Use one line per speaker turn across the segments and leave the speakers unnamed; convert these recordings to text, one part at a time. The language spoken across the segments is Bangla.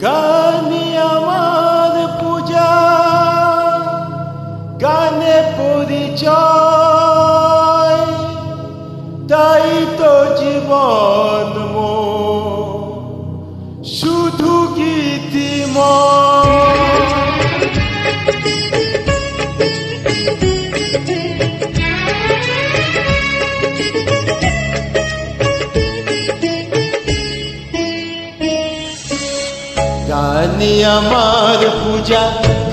গানে আমার পূজা, গানে পরিচয়, তাই তো জীবন শুধু গীতিময়। গানে আমার পূজা,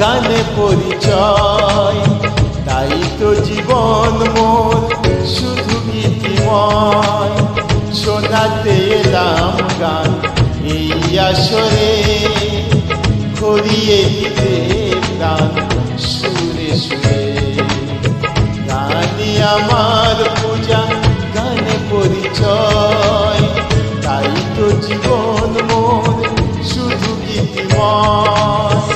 গানে পরিচয়, তাই তো জীবন মোর শুধু গীতিময়। শোনাতে এলাম গান এই আসরে, ভরিয়ে দিতে প্রাণ সুরে সুরে। গানে আমার পূজা, গানে পরিচয়, তাই তো জীবন মোর শুধু গীতিময়।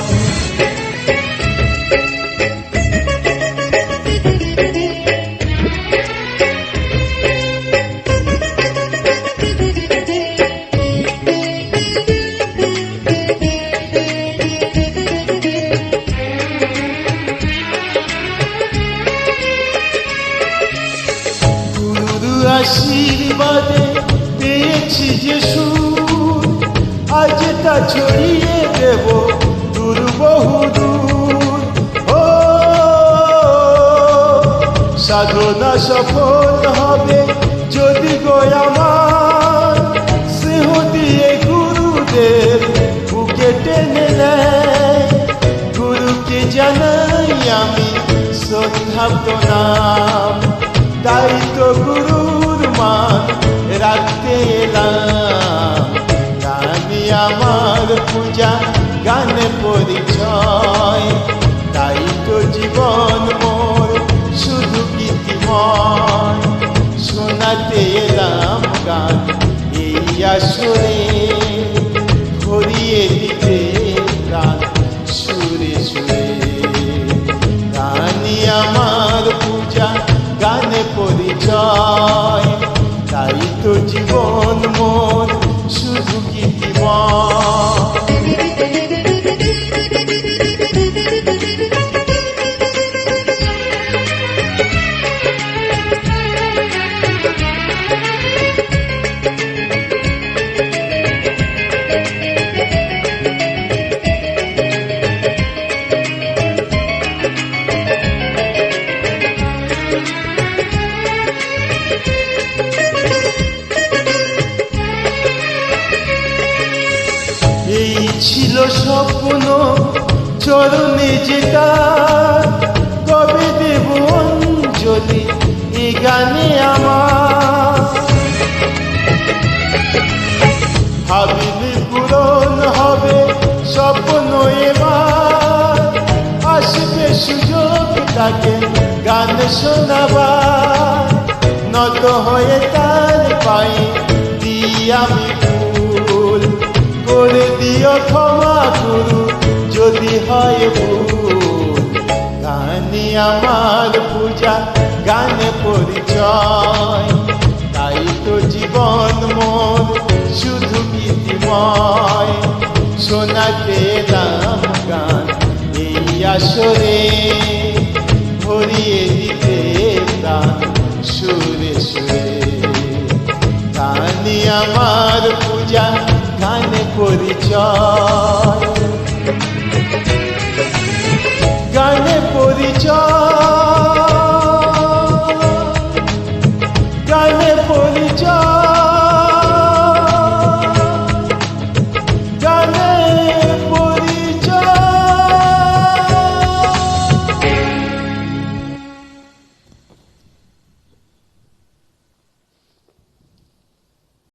গুরুর আশীর্বাদে পেয়েছি যে সুর, আজ তা ছড়িয়ে দেব দূর বহুদূর। ও সাধনা সফল হবে যদি গো আমার, স্নেহ দিয়ে গুরুদেব বুকে টেনে নেয়। গুরুকে জানাই আমি শ্রদ্ধা প্রণাম, তাই তো গুরুর মান রাখতে এলাম। গানে আমার পূজা, গানে পরিচয়, তাই তো জীবন মোর শুধু গীতিময়। শোনাতে এলাম গান এই আসরে, ভরিয়ে দিতে প্রাণ সুরে সুরে। গানে আমার পূজা, গানে পরিচয়, তাই তো জীবন মোর শুধু গীতিময়। এই ছিল স্বপ্ন চরণে যেটা, কবে দেব অঞ্জলি এ গানে আমার। ভাবিনি পূরণ হবে স্বপ্ন এবার, আসবে সুযোগ তাকে গান শোনাবার। নত হয়ে তার পায়ে দিই আমি ফুল, করে দিও ক্ষমা গুরু যদি হয় ভুল। গানে আমার পূজা, গানে পরিচয়, তাই তো জীবন মোর শুধু গীতিময়। শোনাতে এলাম গান এই আসরে, ভরিয়ে দিতে প্রাণ সুরে সুরে। গানে আমার পূজা, গানে পরিচয়।